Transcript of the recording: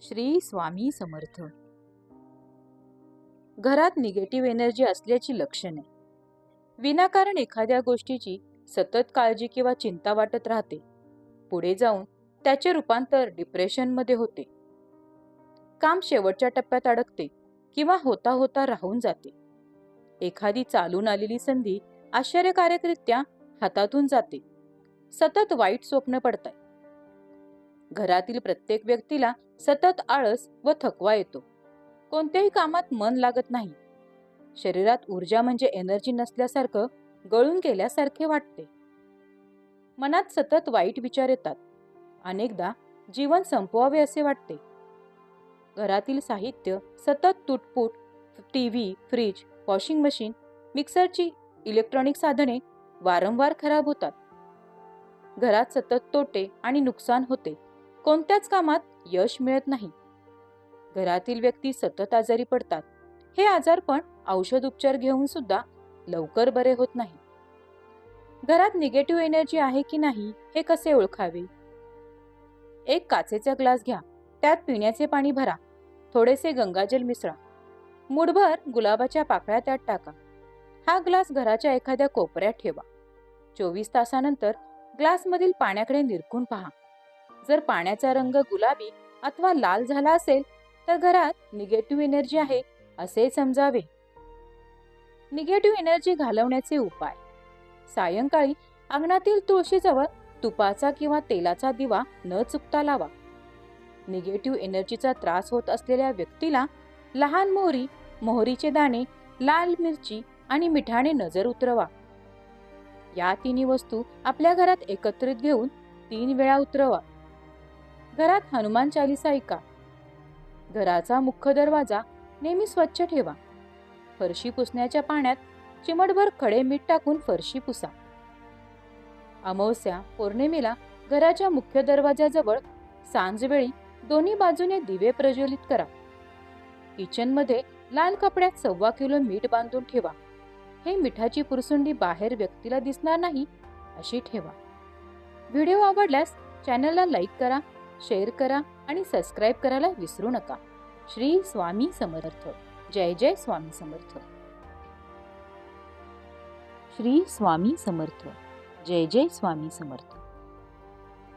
श्री स्वामी समर्थ. घरात negative energy असल्याची लक्षणे. विनाकारण एखाद्या गोष्टीची सतत काळजी किंवा चिंता वाटत राहते. पुढे जाऊन त्याचे रूपांतर डिप्रेशनमध्ये होते. काम शेवटच्या टप्प्यात अडकते किंवा होता होता राहून जाते. एखादी चालून आलेली संधी आश्चर्यकारकरित्या हातातून जाते. सतत वाईट स्वप्न पडतात. घरातील प्रत्येक व्यक्तीला सतत आळस व थकवा येतो. कोणत्याही कामात मन लागत नाही. शरीरात ऊर्जा म्हणजे एनर्जी नसल्यासारखं गळून गेल्यासारखे वाटते. मनात सतत वाईट विचार येतात. अनेकदा जीवन संपवावे असे वाटते. घरातील साहित्य सतत तुटपुट, टीव्ही, फ्रीज, वॉशिंग मशीन, मिक्सरची इलेक्ट्रॉनिक साधने वारंवार खराब होतात. घरात सतत तोटे आणि नुकसान होते. कोणत्याच कामात यश मिळत नाही. घरातील व्यक्ती सतत आजारी पडतात. हे आजारपण औषध उपचार घेऊन सुद्धा लवकर बरे होत नाही. घरात निगेटिव्ह एनर्जी आहे की नाही हे कसे ओळखावे? एक काचेचा ग्लास घ्या. त्यात पिण्याचे पाणी भरा. थोडेसे गंगाजल मिसळा. मूठभर गुलाबाच्या पाकळ्या त्यात टाका. हा ग्लास घराच्या एखाद्या कोपऱ्यात ठेवा. 24 तासानंतर ग्लासमधील पाण्याकडे निरखून पहा. जर पाण्याचा रंग गुलाबी अथवा लाल झाला असेल तर घरात निगेटिव्ह एनर्जी आहे असे समजावे. निगेटिव्ह एनर्जी घालवण्याचे उपाय. सायंकाळी अंगणातील तुळशीजवळ तुपाचा किंवा तेलाचा दिवा न चुकता लावा. निगेटिव्ह एनर्जीचा त्रास होत असलेल्या व्यक्तीला लहान मोहरी, मोहरीचे दाणे, लाल मिरची आणि मिठाने नजर उतरवा. या तिन्ही वस्तू आपल्या घरात एकत्रित घेऊन 3 वेळा उतरवा. घरात हनुमान चालीसा ऐका. घराचा मुख्य दरवाजा नेहमी स्वच्छ ठेवा. फरशी पुसण्याच्या पाण्यात चिमटभर खडे मीठ टाकून फरशी पुसा. अमावस्या, पौर्णिमेला घराच्या मुख्य दरवाजाजवळ सांजवेळी दोन्ही बाजूने दिवे प्रज्वलित करा. किचनमध्ये लाल कपड्यात 1.25 किलो मीठ बांधून ठेवा. हे मिठाची पुरसुंडी बाहेर व्यक्तीला दिसणार नाही अशी ठेवा. व्हिडिओ आवडल्यास चॅनलला लाईक करा, शेअर करा आणि सबस्क्राईब करायला विसरू नका. श्री स्वामी समर्थ. जय जय स्वामी समर्थ. श्री स्वामी समर्थ. जय जय स्वामी समर्थ.